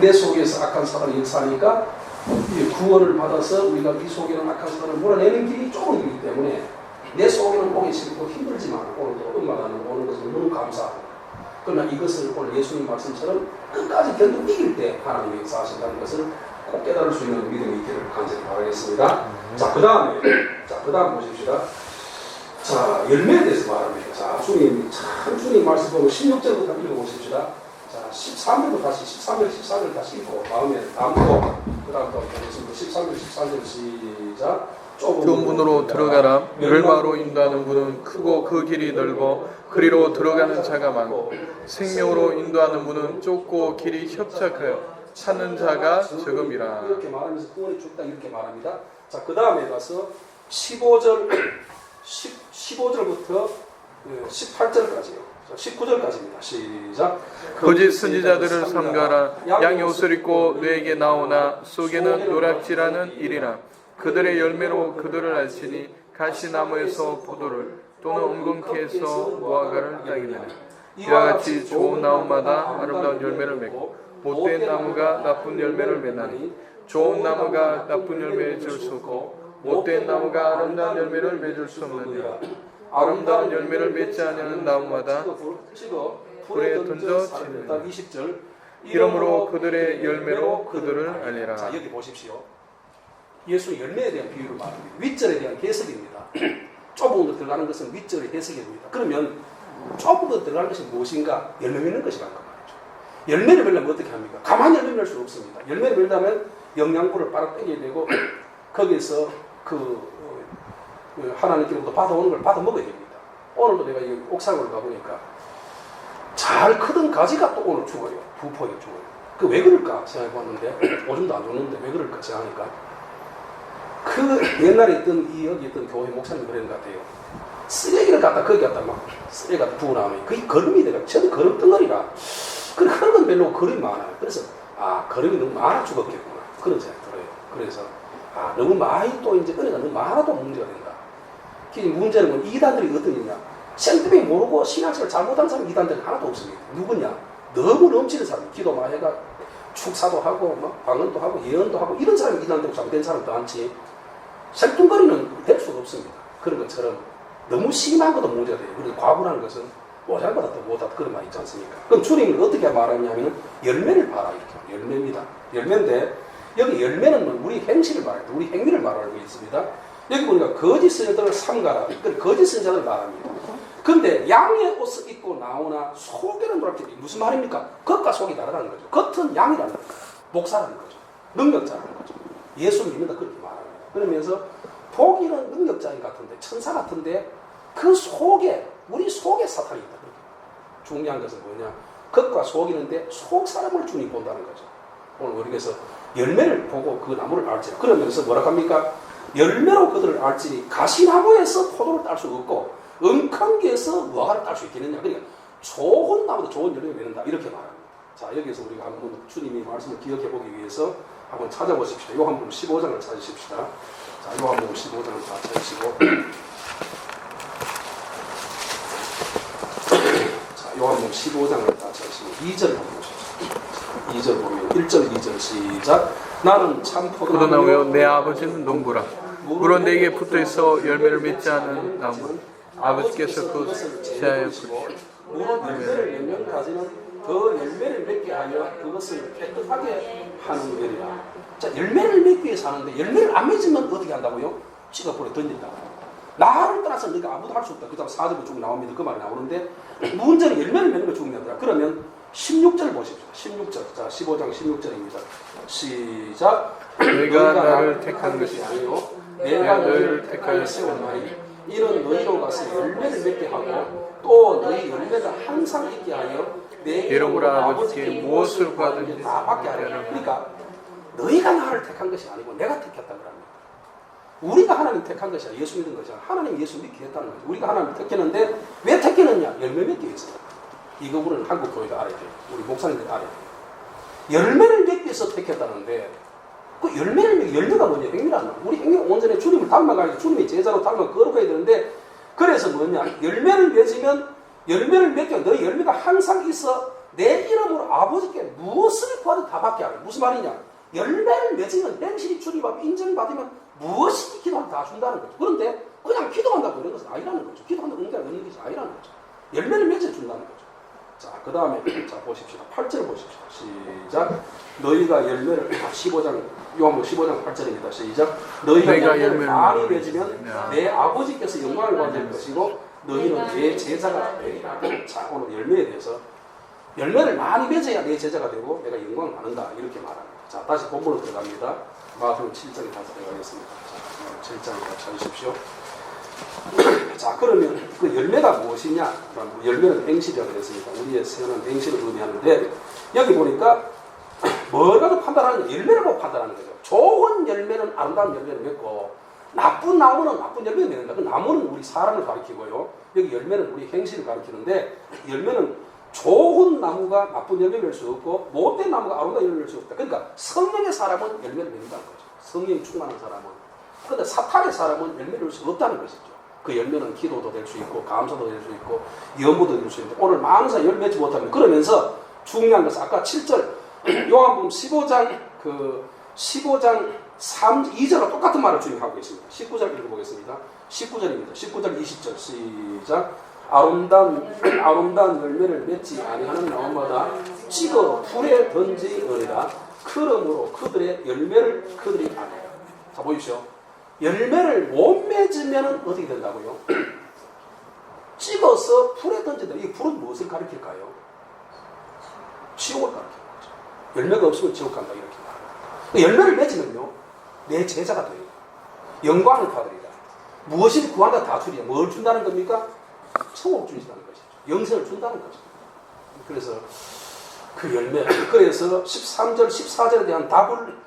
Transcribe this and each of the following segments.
내 속에서 악한 사단이 역사하니까 구원을 받아서 우리가 이 속에는 악한 사단을 몰아내는 길이 좁은 길이기 때문에 내 속에는 오기 싫고 힘들지만 오늘도 음악하는 오는 것을 너무 감사하고, 그러나 이것을 오늘 예수님 말씀처럼 끝까지 결국 이길 때 하나님이 역사하신다는 것을 꼭 깨달을 수 있는 믿음이 있기를 간절히 바라겠습니다. 자, 그 다음 보십시다. 자, 열매에 대해서 말합니다. 자, 주님 말씀 보고 16절부터 읽어보십시다. 자, 13절도 다시, 13절, 14절 다시 읽고, 다음에 담고, 그 다음부터 보겠습니다. 13절, 14절 시작. 좁은 문으로 들어가라. 열마로 인도하는 문은 크고 그 길이 넓어 그리로 들어가는 자가 많고, 생명으로 인도하는 문은 좁고 길이 협착하여 찾는 자가 적음이라. 이렇게 말하면서 구원이 좁다 이렇게 말합니다. 자, 그 다음에 가서 15절부터 18절까지요. 19절까지입니다. 시작. 거짓 선지자들을 삼가라. 양의 옷을 입고 너에게 나오나 속에는 노략질하는 일이라. 그들의 열매로 그들을 알지니 가시나무에서 포도를 또는 엉겅퀴에서 무화과를 따기느니 이와 같이 좋은 나무마다 아름다운 열매를 맺고 못된 나무가 나쁜 열매를 맺나니 좋은 나무가 나쁜 열매를 줄 수 없고 못된 나무가 아름다운 열매를 맺을 수 없느니라. 아름다운 열매를 맺지 않는 나무마다 불에 던져지느니라. 20절. 이러므로 그들의 열매로 그들을 알리라. 자, 여기 보십시오. 예수 열매에 대한 비유를 말합니다. 윗절에 대한 해석입니다. 좁은 것 들어가는 것은 윗절의 해석입니다. 그러면 좁은 것 들어가는 것이 무엇인가? 열매 맺는 것이란 거 말이죠. 열매를 맺려면 어떻게 합니까? 가만히 열매 맺을 수 없습니다. 열매를 맺려면 영양분을 빨아 당겨야 되고, 거기에서 하나님께로부터 받아오는 걸 받아 먹어야 됩니다. 오늘도 내가 이 옥상으로 가보니까 잘 크던 가지가 또 오늘 죽어요. 부포에 죽어요. 그 왜 그럴까 생각해봤는데, 오줌도 안 좋는데 왜 그럴까 생각하니까, 그 옛날에 여기 있던 교회 목사님 그런 것 같아요. 쓰레기를 갖다 거기 갖다 막 쓰레기 갖다 부어 나오면 그게 거름이 내가 저도 거름 덩어리라. 그래 하는 건 별로 거름이 많아요. 그래서 거름이 너무 많아 죽었겠구나 그런 생각이 들어요. 그래서 너무 많이 또 이제 은혜가 너무 많아도 문제가 된다. 문제는 뭐 이단들이 어떤 일이냐, 생뚱이 모르고 신앙생활 잘못한 사람 이단들이 하나도 없습니다. 누구냐, 너무 넘치는 사람, 기도 많이 해가 축사도 하고 막 방언도 하고 예언도 하고 이런 사람이 이단되고 잘못된 사람도 많지, 생뚱거리는 될 수가 없습니다. 그런 것처럼 너무 심한 것도 문제가 돼요. 그래서 과부라는 것은 모자보다 더 못하다 그런 말 있지 않습니까? 그럼 주님은 어떻게 말하냐면 열매를 봐라 이렇게. 열매입니다. 열매인데 여기 열매는 우리 행실을 말합니다. 우리 행위를 말하고 있습니다. 여기 보니까 거짓 선지자들을 삼가라. 거짓 선지자들을 말합니다. 근데 양의 옷을 입고 나오나 속에는 노랗게, 무슨 말입니까? 겉과 속이 다르다는 거죠. 겉은 양이라는 거죠. 목사라는 거죠. 능력자라는 거죠. 예수 믿는다 그렇게 말합니다. 그러면서 보기는 능력자인 같은데, 천사 같은데 그 속에, 우리 속에 사탄이 있다. 그렇게. 중요한 것은 뭐냐, 겉과 속이는데 속 사람을 주님 본다는 거죠. 오늘 우리 그래서 열매를 보고 그 나무를 알지라. 그러면서 뭐라고 합니까? 열매로 그들을 알지니 가시나무에서 포도를 딸 수 없고 엉겅퀴에서 무화과를 딸 수 있겠느냐. 그러니까 좋은 나무도 좋은 열매를 맺는다 이렇게 말합니다. 자, 여기서 우리가 한번 주님의 말씀을 기억해 보기 위해서 한번 찾아보십시다. 요한복음 15장을 찾으십시다. 자, 요한복음 15장을 다 찾으시고 자, 요한복음 15장을 다 찾으시고 2절 한번 보십시오. 2절 보면 1절 2절 시작. 나는 참 포도나무요 내 아버지는 농부라. 물은 내게 붙어있어 열매를 맺지 않은 나무 아버지께서 그것을 제하여 그리시오. 물은 열매를 맺는 가지는 그 열매를 맺게 하여 그것을 깨끗하게 하는 일이라. 자, 열매를 맺기 위해서 하는데 열매를 안 맺으면 어떻게 한다고요? 지갑불에 던진다. 나를 떠나서 네가 아무도 할 수 없다. 그 다음 4절에 쭉 나옵니다. 그 말이 나오는데 문제는 열매를 맺는 거 중요하더라. 그러면 16절 보십시오. 16절. 자, 15장 16절입니다. 시작. 내가 나를 택한 것이 아니요 내가 너희를 택하여 세웠나니 이는 너희로 가서 열매를 맺게 하고 또 너희 열매가 항상 있게 하여 내 이름으로 아버지께 무엇을 구하든지 다 받게 하려. 그러니까 너희가 나를 택한 것이 아니고 내가 택했다는 겁니다. 우리가 하나님 택한 것이 아니라 예수 믿는 것이야. 하나님 예수 믿게 했다는 거죠. 우리가 하나님 택했는데 왜 택했느냐? 열매 맺기 위해서. 이거 우리는 한국 교회가 알아야 돼요. 우리 목사님들이 알아야 돼요. 열매를 맺기 위해서 택했다는데 그 열매가 뭐냐? 행위라는 거야. 우리 행위가 온전히 주님을 닮아가야지. 주님의 제자로 닮아 거룩해야 되는데 그래서 뭐냐? 열매를 맺으면 열매를 맺게 너희 열매가 항상 있어 내 이름으로 아버지께 무엇을 구하든 다 받게 하라. 무슨 말이냐? 열매를 맺으면 행실이 출입하고 인정받으면 무엇이든 기도하면 다 준다는 거죠. 그런데 그냥 기도한다고 이런 것은 아니라는 거죠. 기도한다고 이런 게 아닌 것이 아니라는 거죠. 열매를 맺어 준다는 거죠. 자, 그 다음에 자 보십시오. 8절 보십시오. 시작. 너희가 열매를 15장 요한복음 15장 8절입니다. 시작. 너희가 열매를 많이 맺으면 내 아버지께서 영광을 받을 것이고 너희는 내 제자가 되리라. 자, 오늘 열매에 대해서 열매를 많이 맺어야 내 제자가 되고 내가 영광을 받는다 이렇게 말합니다. 자, 다시 본문으로 들어갑니다. 마태복음 7장에 다시 들어가겠습니다. 자, 7장에 찾으십시오. 자, 그러면 그 열매가 무엇이냐? 열매는 행실이라고 했으니까 우리의 세는 행실을 의미하는데 여기 보니까 뭘 가지고 판단하느냐? 열매를 보고 판단하는 거죠. 좋은 열매는 아름다운 열매를 맺고 나쁜 나무는 나쁜 열매를 맺는다. 그 나무는 우리 사람을 가리키고요. 여기 열매는 우리 행실을 가리키는데 열매는 좋은 나무가 나쁜 열매를 맺을 수 없고 못된 나무가 아름다운 열매를 맺을 수 없다. 그러니까 성령의 사람은 열매를 맺는다는 거죠. 성령이 충만한 사람은. 그런데 사탄의 사람은 열매를 맺을 수 없다는 것이죠. 그 열매는 기도도 될 수 있고 감사도 될 수 있고 연보도 될 수 있는데 오늘 많은 사람이 열매 맺지 못하면 그러면서 중요한 것은 아까 7절 요한복음 15장 2절과 똑같은 말을 주님 하고 계십니다. 19절 읽어보겠습니다. 19절입니다. 19절 20절 시작. 아름다운 열매를 맺지 아니하는 나무마다 찍어 불에 던지느니라. 그러므로 그들의 열매를 그들이 아니라. 자 보십시오. 열매를 못 맺으면 어떻게 된다고요? 찍어서 불에 던진다. 이 불은 무엇을 가리킬까요? 지옥을 가리키는 거죠. 열매가 없으면 지옥 간다 이렇게 말합니다. 열매를 맺으면요 내 제자가 돼요. 영광을 받으리라. 무엇을 구한다 다 주리라. 뭘 준다는 겁니까? 천국 주신다는 것이죠. 영생을 준다는 거죠. 그래서 그 열매 그래서 13절 14절에 대한 답을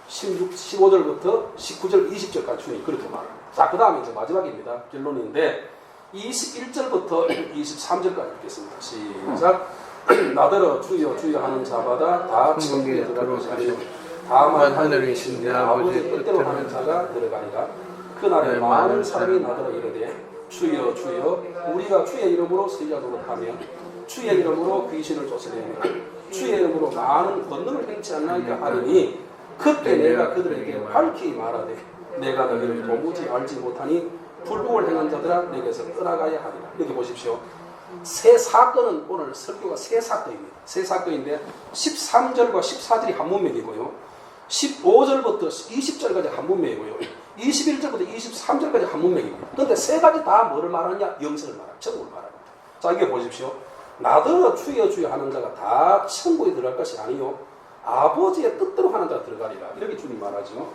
15절부터 19절 20절까지 주님 그렇게 말합니다. 자, 그 다음에 이제 마지막입니다. 결론인데 21절부터 23절까지 읽겠습니다. 시작. 나더러 주여 주여 하는 자마다 다 천국에 들어갈 것이 아니요 다만 하늘에 계신 내 아버지의 뜻대로 하는 자가 들어가니라. 그날에 많은 사람이 나더러 이르되 주여 주여 우리가 주의 이름으로 서기하도록 하며 주의 이름으로 귀신을 쫓아내며 주의 이름으로 많은 권능을 행치 않나이까 하리니 그때 내가 그들에게 밝히 말하되 내가 너희를 도무지 알지 못하니 불법을 행한 자들아 내게서 떠나가야 하리라. 여기 보십시오. 세 사건은 오늘 설교가 세 사건입니다. 세 사건인데 13절과 14절이 한 문맥이고요. 15절부터 20절까지 한 문맥이고요. 21절부터 23절까지 한 문맥입니다. 그런데 세 가지 다 뭐를 말하느냐? 영생을 말합니다. 천국을 말합니다. 자, 이게 보십시오. 나더러 주여 주여 하는 자가 다 천국에 들어갈 것이 아니요 아버지의 뜻대로 하는 자가 들어가리라. 이렇게 주님 말하죠.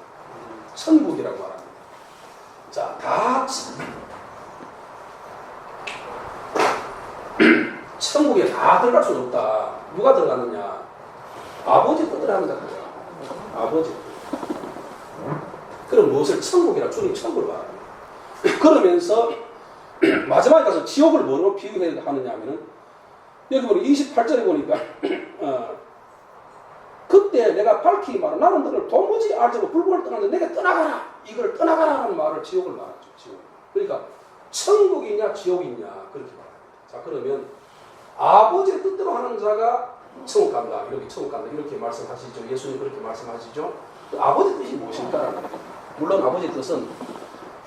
천국이라고 말합니다. 자, 다 천국에 다 들어갈 수는 없다. 누가 들어가느냐? 아버지 뜻대로 하는 자가 들어가. 아버지. 그럼 무엇을 천국이라 주님 천국을 말합니다. 그러면서 마지막에 가서 지옥을 뭐로 비유하느냐 하면은 여기 보니 28절에 보니까 그때 내가 밝히 말하 나는 너를 도무지 알지 못하고 불법을 떠나는데 내게 떠나가라. 이걸 떠나가라 하는 말을 지옥을 말하죠. 지옥. 그러니까 천국이냐 지옥이냐 그렇게 말합니다. 자, 그러면 아버지의 뜻대로 하는 자가 천국 간다. 이렇게 천국 간다. 이렇게 말씀하시죠. 예수님 그렇게 말씀하시죠. 아버지 뜻이 무엇일까라는 거죠. 물론 아버지 뜻은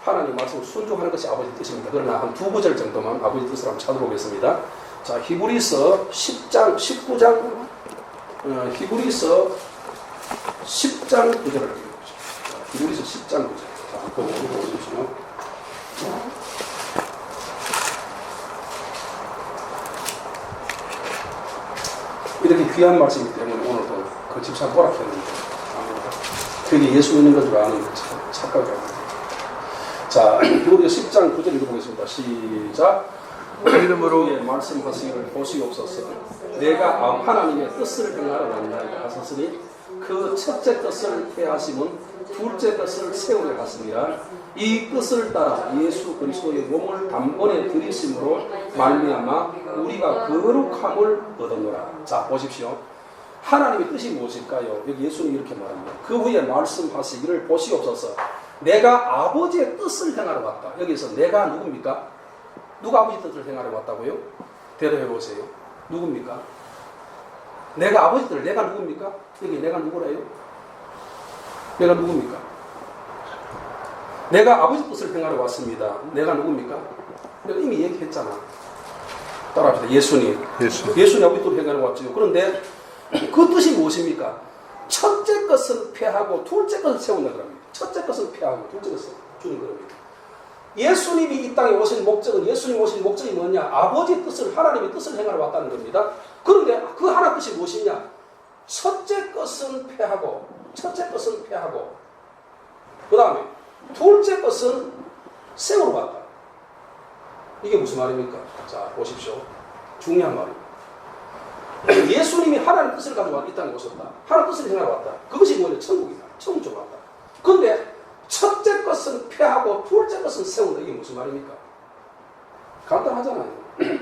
하나님 말씀을 순종하는 것이 아버지 뜻입니다. 그러나 한 두 구절 정도만 아버지 뜻을 한번 찾아보겠습니다. 자, 히브리서 19장 히브리서 10장 9절을 읽어보십시오. 히브리서 10장 9절. 자, 한번 읽어보십시오. 이렇게 귀한 말씀이기 때문에 오늘도 그 집사 꼬락했는데 되게 예수 믿는 것 줄 아는 착각이라고. 자, 히브리서 10장 9절 읽어보겠습니다. 시작. 믿음으로 말씀하시기를 보시옵소서. 내가 하나님의 뜻을 행하러 왔나이다 하셨으니 그 첫째 뜻을 해하심은 둘째 뜻을 세우려 하십니다. 이 뜻을 따라 예수 그리스도의 몸을 단번에 들이심으로 말미암아 우리가 거룩함을 얻었노라. 자, 보십시오. 하나님의 뜻이 무엇일까요? 여기 예수님이 이렇게 말합니다. 그 후에 말씀하시기를 보시옵소서. 내가 아버지의 뜻을 행하러 왔다. 여기서 내가 누굽니까? 누가 아버지 뜻을 행하러 왔다고요? 대답해 보세요. 누굽니까? 내가 아버지 뜻을 내가 누굽니까? 여기 내가 누구래요? 내가 누굽니까? 내가 아버지 뜻을 행하러 왔습니다. 내가 누굽니까? 내가 이미 얘기했잖아. 따라합시다. 예수님. 예수님 아버지 뜻을 행하러 왔죠. 그런데 그 뜻이 무엇입니까? 첫째 것은 폐하고 둘째 것을 세운다 그럽니다. 첫째 것은 폐하고 둘째 것은 주는 겁니다. 예수님이 이 땅에 오신 목적은, 예수님 오신 목적이 뭐냐? 아버지의 뜻을, 하나님의 뜻을 행하러 왔다는 겁니다. 그런데 그 하나 뜻이 무엇이냐? 첫째 것은 폐하고, 그 다음에 둘째 것은 세우러 왔다. 이게 무슨 말입니까? 자, 보십시오. 중요한 말입니다. 예수님이 하나님의 뜻을 가지고 이 땅에 오셨다. 하나님의 뜻을 행하러 왔다. 그것이 뭐냐? 천국이다. 천국 쪽으로 왔다. 그런데 첫째 것은 폐하고 둘째 것은 세운다. 이게 무슨 말입니까? 간단하잖아요.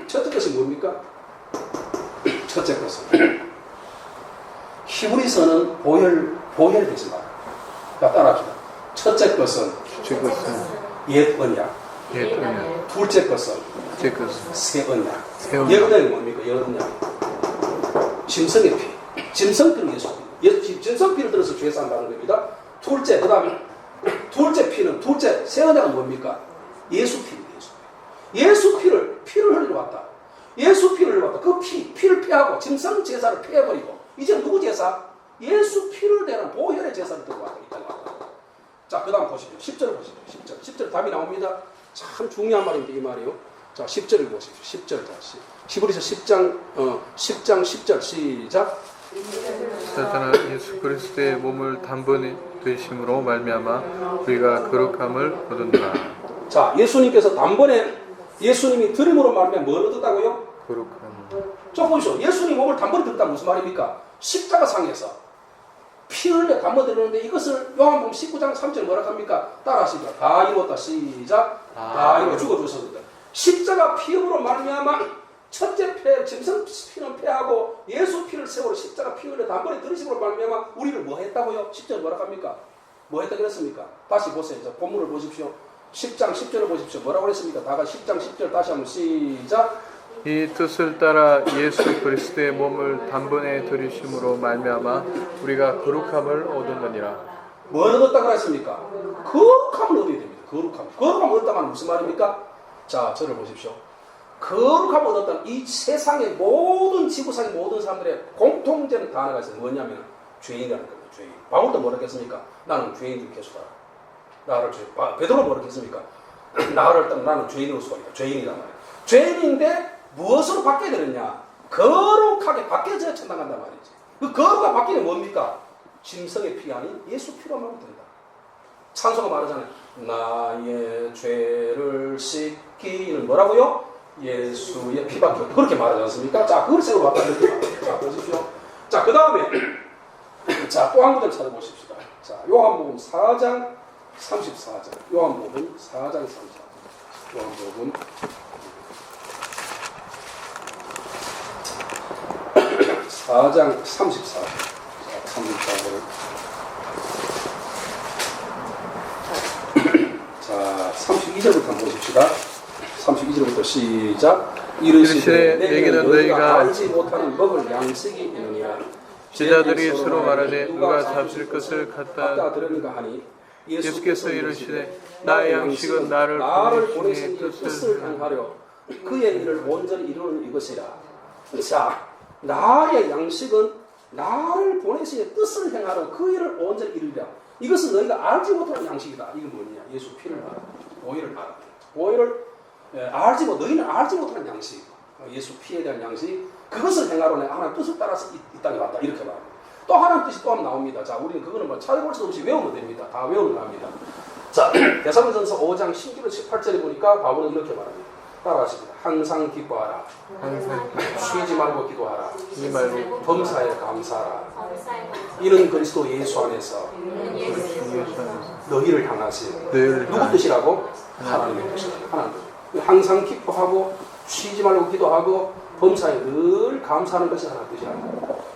첫째 것이 뭡니까? 첫째 것은 히브리서는 보혈 되지 마라. 따라합시다. 첫째 것은 옛 언약. 둘째 것은 새 언약. 옛 언약이 뭡니까? 옛 언약. 짐승의 피. 짐승피는 예수. 짐승피를 들어서 죄 산다는 겁니다. 둘째, 그 다음에 둘째 피는, 새 언약은 뭡니까? 예수 피입니다. 예수 피를 흘리러 왔다. 예수 피를 흘리러 왔다. 그 피를 피하고 짐승 제사를 피해버리고 이제 누구 제사? 예수 피를 내는 보혈의 제사를 들고 왔다. 자, 그 다음 보십시오. 10절 보십시오. 10절 답이 나옵니다. 참 중요한 말인데 이 말이요. 자, 10절을 보십시오. 10절 다시. 히브리서 10장 10절 시작. 사탄아 예수 그리스도의 몸을 단번에 되심으로 말미암아 우리가 거룩함을 얻었노라. 자, 예수님께서 단번에 예수님이 드림으로 말미암아 뭘 얻었다고요? 거룩함. 저 보십시오. 예수님 몸을 단번에 드렸다는 무슨 말입니까? 십자가 상에서 피 흘려 단번에 드렸는데 이것을 요한복음 19장 3절 뭐라 합니까? 따라하십니다. 다 이루었다. 시작. 다 이루어 죽어주셨습니다. 십자가 피음으로 말미암아 첫째 짐승 피는 폐하고 예수 피를 세우러 십자가 피 흘려 단번에 들으심으로 말미암아 우리를 뭐 했다고요? 10절 뭐라 합니까? 뭐 했다 그랬습니까? 다시 보세요. 자, 본문을 보십시오. 10장 10절을 보십시오. 뭐라고 그랬습니까? 다가 10장 10절 다시 한번 시작. 이 뜻을 따라 예수 그리스도의 몸을 단번에 들이심으로 말미암아 우리가 거룩함을 얻었느니라. 뭘 얻었다 그랬습니까? 거룩함을 얻어야 됩니다. 거룩함을 얻었다면 무슨 말입니까? 자, 저를 보십시오. 거룩함을 얻었다는 이 세상의 모든 지구상의 모든 사람들의 공통된 단어가 있어요. 뭐냐면 죄인이라는 겁니다. 죄인. 바울도 뭐라 했습니까? 나는 죄인 중 계수하라. 나를 베드로 뭐라 했습니까? 나는 죄인으로 소리다. 죄인이란 말이에요. 죄인인데 무엇으로 바뀌어야 되느냐? 거룩하게 바뀌어져야 천당 간단 말이지. 그 거룩하게 바뀌는 뭡니까? 짐승의 피 아닌 예수 피로 하면 된다. 찬송가 말하잖아요. 나의 죄를 씻기는 뭐라고요? 예수의 피밖에 그렇게 말하지 않습니까? 자, 그걸 세우러 왔다 이렇게 말합니다. 자, 보십시오. 자, 그 다음에 자, 또 한 구절 찾아보십시다. 자, 요한복음 4장 34절. 요한복음 4장 34절. 요한복음 4장 34절. 34절을. 자, 32절부터 한번 보십시다. 32절부터 시작. 이르시되 내게는 너희가 알지 못하는 먹을 양식이 있느니라. 제자들이 서로 말하되 누가 잡실 것을 갖다 드렸는가 하니 예수께서 이르시되 나의 양식은 나를 보내신 이의 뜻을 행하려 그의 일을 온전히 이루는 이것이라. 자, 나의 양식은 나를 보내신 이의 뜻을 행하려 그 일을 온전히 이루리라. 이것은 너희가 알지 못하는 양식이다. 이건 뭐냐? 예수 피를 말하는 보혈을 말하는 보혈을 너희는 알지 못하는 양식, 예수 피에 대한 양식, 그것을 행하러 내가 하나님 뜻을 따라서 이 땅에 왔다. 이렇게 말합니다. 또 하나님 뜻이 또 한번 나옵니다. 자, 우리는 그거는 뭐 찾아볼 수 없이 외우면 됩니다. 다 외우면 합니다. 자, 데살로니가전서 5장 16절 18절에 보니까 바울은 이렇게 말합니다. 따라하십니다. 항상 기뻐하라. 쉬지 말고 기도하라. 범사에 감사하라. 이는 그리스도 예수 안에서 너희를 향하신 누구 뜻이라고? 하나님의 뜻이다. 하나님 뜻. 항상 기뻐하고 쉬지 말고 기도하고 범사에 늘 감사하는 것이 하나님 뜻이라.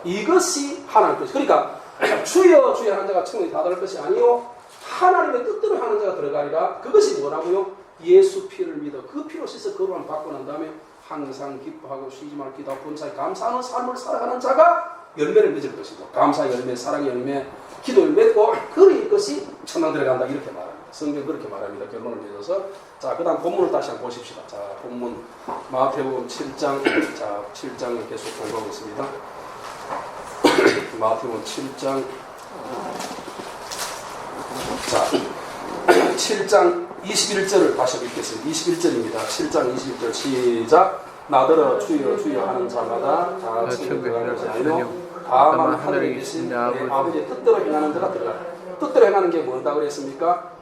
이것이 하나님 뜻. 그러니까 주여 주여 하는 자가 천국에 다다를 것이 아니요 하나님의 뜻대로 하는 자가 들어가리라. 그것이 뭐라고요? 예수 피를 믿어 그 피로 씻어 거룩함을 받고 난 다음에 항상 기뻐하고 쉬지 말고 기도하고 범사에 감사하는 삶을 살아가는 자가 열매를 맺을 것이고 감사 열매, 사랑의 열매, 기도 열매 맺고 그럴 것이 천당 들어간다 이렇게 말합니다. 성경 그렇게 말합니다. 결론을 내려서 자 그다음 본문을 다시 한번 보십시다. 자 본문 마태복음 7장 자 7장을 계속 공부하고 있습니다. 마태복음 7장 자 7장 21절을 다시 읽겠습니다. 21절입니다. 7장 21절 시작. 나더러 주여 주여 하는 자마다 다 천국에 들어갈 것이 아니요 다만 하늘에 계신 내 아버지의 뜻대로 행하는 자가 들어가라. 뜻대로 행하는 게 뭐다 그랬습니까?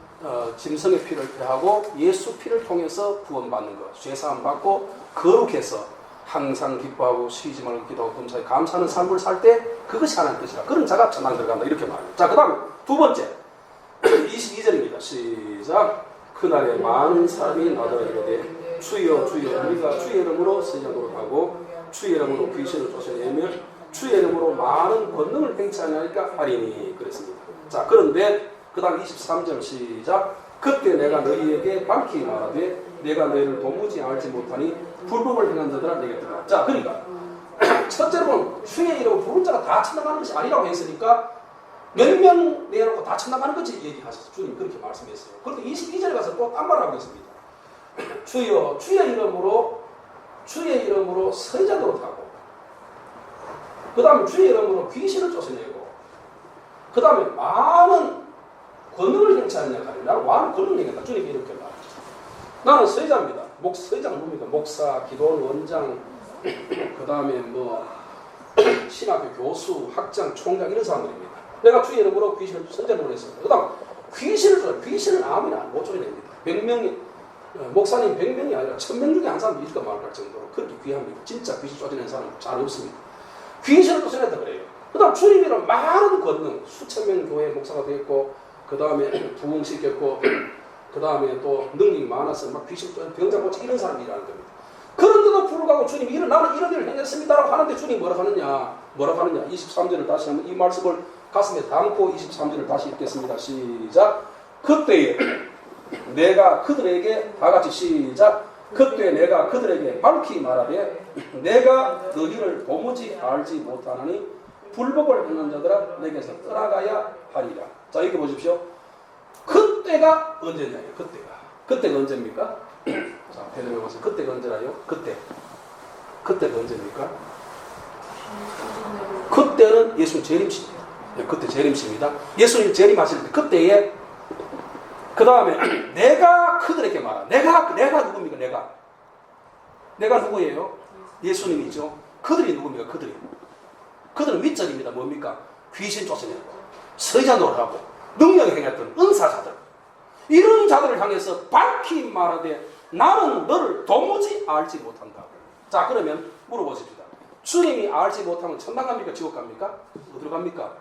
짐승의 피를 피하고 예수 피를 통해서 구원받는 것, 죄사함 받고 거룩해서 항상 기뻐하고 쉬지 말고 기도하고 감사히 감사하는 삶을 살 때 그것이 하나님 뜻이라. 그런 자가 천당 들어간다 이렇게 말합니다. 자, 그 다음 두 번째 22절입니다. 시작. 그날에 많은 사람이 나더러 이르되 주여 주여 우리가 주의 이름으로 선지자노릇 하고 주의 이름으로 귀신을 쫓아내며 주의 이름으로 많은 권능을 행치하니까 하리니 그랬습니다. 자, 그런데 그 다음 23절 시작. 그때 내가 너희에게 밝히 말하되 내가 너희를 도무지 알지 못하니 불법을 행한 자들아 내게 들어라. 자, 그러니까 첫째로는 주의 이름으로 부른 자가 다 천당가는 것이 아니라고 했으니까 몇 명 내놓고 다 천당가는 거지 얘기하셨어요. 주님 그렇게 말씀했어요. 그런데 22절에 가서 또 딴 말을 하고 있습니다. 주여 주의 이름으로 선지자노릇 하고 그 다음에 주의 이름으로 귀신을 쫓아내고 그 다음에 많은 권능을 행치하는 역할을 나는 많은 권능을 행했다. 주님이 이렇게 말합니다. 나는 선지자입니다. 선지자는 뭡니까? 목사, 기도원, 원장, 그 다음에 뭐 신학교 교수, 학장, 총장 이런 사람들입니다. 내가 주의 이름으로 귀신을 선지자노릇 했습니다. 그 다음 귀신은 아무나 못 쫓아냅니다. 100명이 목사님 100명이 아니라 1000명 중에 한 사람이 있을까 말할 정도로 그렇게 귀합니다. 진짜 귀신 쫓아내는 사람 잘 없습니다. 귀신을 쫓아냈다 그래요. 그 다음 주님이란 많은 권능, 수천 명 교회 목사가 되었고 그 다음에 부흥시켰고 그 다음에 또 능력이 많아서 막 귀신 병자 고치 이런 사람이라는 겁니다. 그런데도 불구하고 주님이 나는 이런 일을 행했습니다라고 하는데 주님이 뭐라고 하느냐 23절을 다시 한번 이 말씀을 가슴에 담고 23절을 다시 읽겠습니다. 시작. 그때에 내가 그들에게 다 같이 시작. 그때 내가 그들에게 밝히 말하되 내가 너희를 도무지 알지 못하나니 불법을 행하는 자들아 내게서 떠나가야 하리라. 자, 이렇게 보십시오. 그때가 언제냐요? 그때가 언제입니까? 자, 베드로가 보세요. 그때가 언제라요? 그때가 언제입니까? 그때는 예수님 재림시입니다. 네, 그때 재림시입니다. 예수님 재림하실 때 그때에 그 다음에 내가 그들에게 말하. 내가 누굽니까? 내가 누구예요? 예수님이죠. 그들이 누굽니까? 그들은 윗절입니다. 뭡니까? 귀신 쫓아내고 선지자노릇하고 능력을 행했던 은사자들 이런 자들을 향해서 밝히 말하되 나는 너를 도무지 알지 못한다. 자, 그러면 물어보십시다. 주님이 알지 못하면 천당 갑니까? 지옥 갑니까? 어디로 갑니까?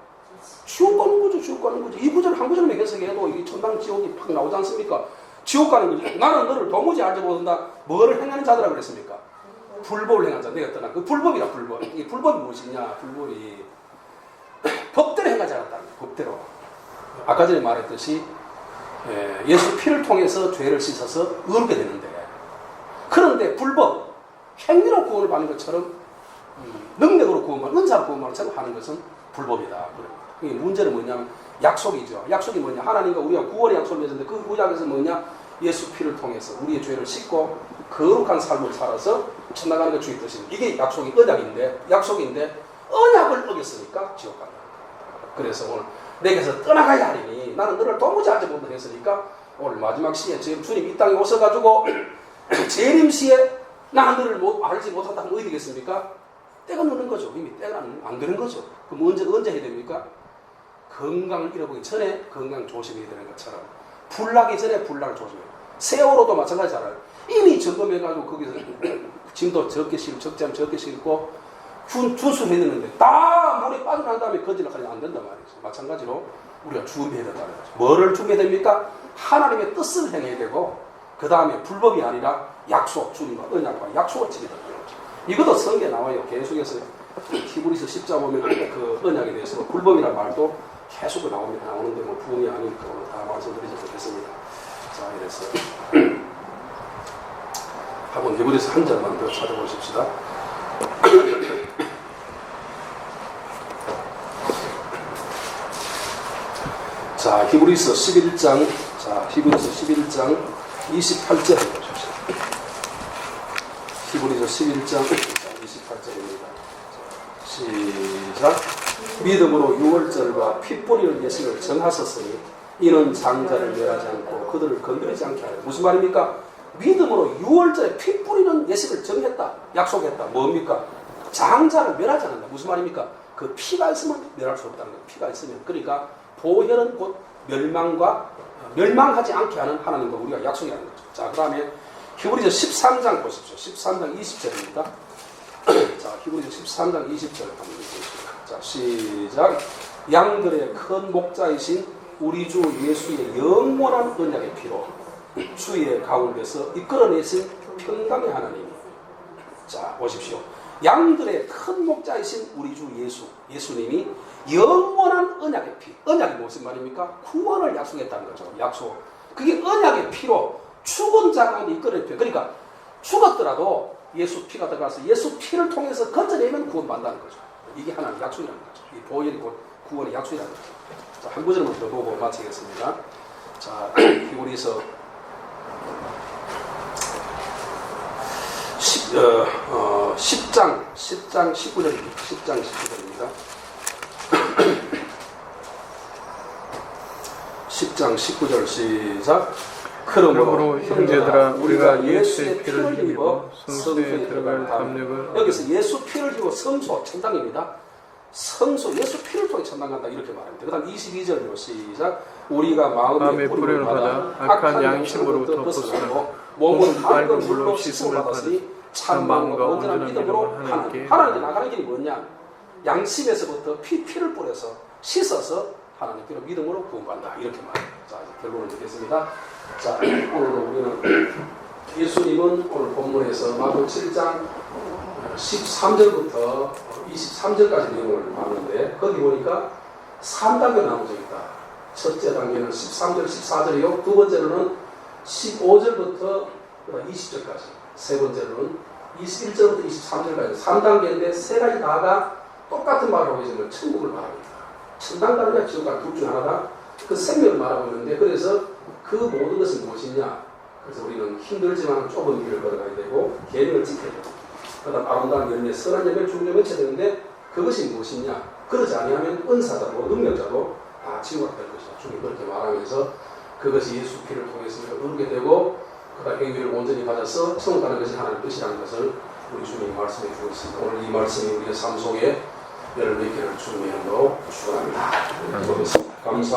지옥 가는 거죠. 이 구절을 한 구절만 해석해도 이 천당 지옥이 팍 나오지 않습니까? 지옥 가는 거죠. 나는 너를 도무지 알지 못한다. 뭐를 행하는 자들이라고 그랬습니까? 불법을 행한 자. 내가 떠난 그 불법이라 불법. 이 불법이 무엇이냐? 불법이 법대로 행하지 않았다. 법대로. 아까 전에 말했듯이 예수 피를 통해서 죄를 씻어서 의롭게 되는데 그런데 불법, 행위로 구원을 받는 것처럼 능력으로 구원받는 은사로 구원받는 것처럼 하는 것은 불법이다. 이 문제는 뭐냐면 약속이죠. 약속이 뭐냐? 하나님과 우리가 구원의 약속을 맺었는데 그 구약에서 뭐냐? 예수 피를 통해서 우리의 죄를 씻고 거룩한 삶을 살아서 천당가는 게 주의 뜻입니다. 이게 약속인데 언약을 어겼으니까 지옥 간다. 그래서 오늘 내게서 떠나가야 하리니 나는 너를 도무지 알지 못하게 했으니까 오늘 마지막 시에 주님 이 땅에 오셔가지고 재림시에 나는 너를 알지 못한다 하면 어디 되겠습니까? 때가 늦는 거죠. 이미 때가 안 되는 거죠. 그럼 언제 해야 됩니까? 건강을 잃어보기 전에 건강 조심해야 되는 것처럼 불나기 전에 불나를 조심해야 돼요. 세월호도 마찬가지잖아요. 이미 점검해가지고 거기서 짐도 적게 싣고 준수해야 되는데 다 물에 빠져난 다음에 건지락하지 안 된단 말이죠. 마찬가지로 우리가 준비해야 된다는 거죠. 뭐를 준비해야 됩니까? 하나님의 뜻을 행해야 되고 그 다음에 불법이 아니라 약속, 주님과 언약과 약속을 지켜야 된다는 거죠. 이것도 성경에 나와요. 계속해서 히브리서 10장 보면 그 언약에 대해서 불법이라는 말도 계속 나오는데 뭐 부흥이 아니니까 오늘 다 말씀드리지 못했습니다. 자, 이래서 한번 히브리서 한 절만 더 찾아보십시다. 자, 히브리서 11장, 자, 히브리서 11장 28절 보십시오. 히브리서 11장 28절입니다. 시작. 믿음으로 유월절과 피 뿌리는 예식을 정하셨으니 이는 장자를 멸하지 않고 그들을 건드리지 않게 하려. 무슨 말입니까? 믿음으로 유월절에 피 뿌리는 예식을 정했다. 약속했다. 뭡니까? 장자를 멸하지 않는다. 무슨 말입니까? 그 피가 있으면 멸할 수 없다는 거예요. 피가 있으면. 그러니까 보혈은 곧 멸망하지 않게 하는 하나님과 우리가 약속이라는 거죠. 자, 그 다음에 히브리서 13장 보십시오. 13장 20절입니다. 자, 히브리서 13장 20절 한번 보십시오. 자, 시작. 양들의 큰 목자이신 우리 주 예수의 영원한 언약의 피로 주의 가운데서 이끌어내신 평강의 하나님. 자, 보십시오. 양들의 큰 목자이신 우리 주 예수님이 영원한 언약의 피. 언약이 무슨 말입니까? 구원을 약속했다는 거죠. 약속. 그게 언약의 피로 죽은 자 가운데 이끌어내. 그러니까 죽었더라도 예수 피가 들어가서 예수 피를 통해서 건져내면 구원받는다는 거죠. 이게 하나의 약속이라는 거죠. 이 보혈이 곧 구원의 약속이라는 거죠. 자, 한 구절만 더 보고 마치겠습니다. 자, 히브리서 10장 19절입니다. 10장 19절입니다. 10장 19절 시작. 그러므로 형제들아 우리가 예수의 피를 힘입어 성소에 들어갈 담력을 여기서 예수 피를 힘입어 성소 천당입니다. 성소 예수 피를 통해 천당 간다 이렇게 말합니다. 그 다음 22절로 시작. 우리가 마음의 뿌리를 받아 악한 양심으로부터 벗어나고 몸은 맑은 물로 씻음을 받았으니 참 마음과 온전한 믿음으로 하나님께 나가는 길이 뭐냐? 양심에서부터 피를 뿌려서 씻어서 하나님께로 믿음으로 구원받는다 이렇게 말합니다. 자, 이제 결론을 듣겠습니다. 자, 오늘도 우리는 예수님은 오늘 본문에서 마태복음 7장 13절부터 23절까지 내용을 봤는데 거기 보니까 3단계 나눠져 있다. 첫째 단계는 13절, 14절이요. 두 번째로는 15절부터 20절까지. 세 번째로는 21절부터 23절까지. 3단계인데 세 가지 다가 똑같은 말을 하고 있는 천국을 말합니다. 천당 가느냐 지옥 가느냐 둘 중 하나다. 그 생명을 말하고 있는데 그래서 그 모든 것은 무엇이냐. 그래서 우리는 힘들지만 좁은 길을 걸어가야 되고 계명을 지켜야 되고 그 다음 아름다운 열매, 선한 열매를 주는 맺혀야 되는데 그것이 무엇이냐. 그러지 아니하면 은사자도 능력자도 다 지옥 갈 것이다. 주님 그렇게 말하면서 그것이 예수 피를 통해서 이루게 되고 그 다음 행위를 온전히 받아서 천국 가는 것이 하나님의 뜻이라는 것을 우리 주님이 말씀해 주고 있습니다. 오늘 이 말씀이 우리의 삶 속에 열을 맺기를 주님의 이름으로 축원합니다. 감사합니다.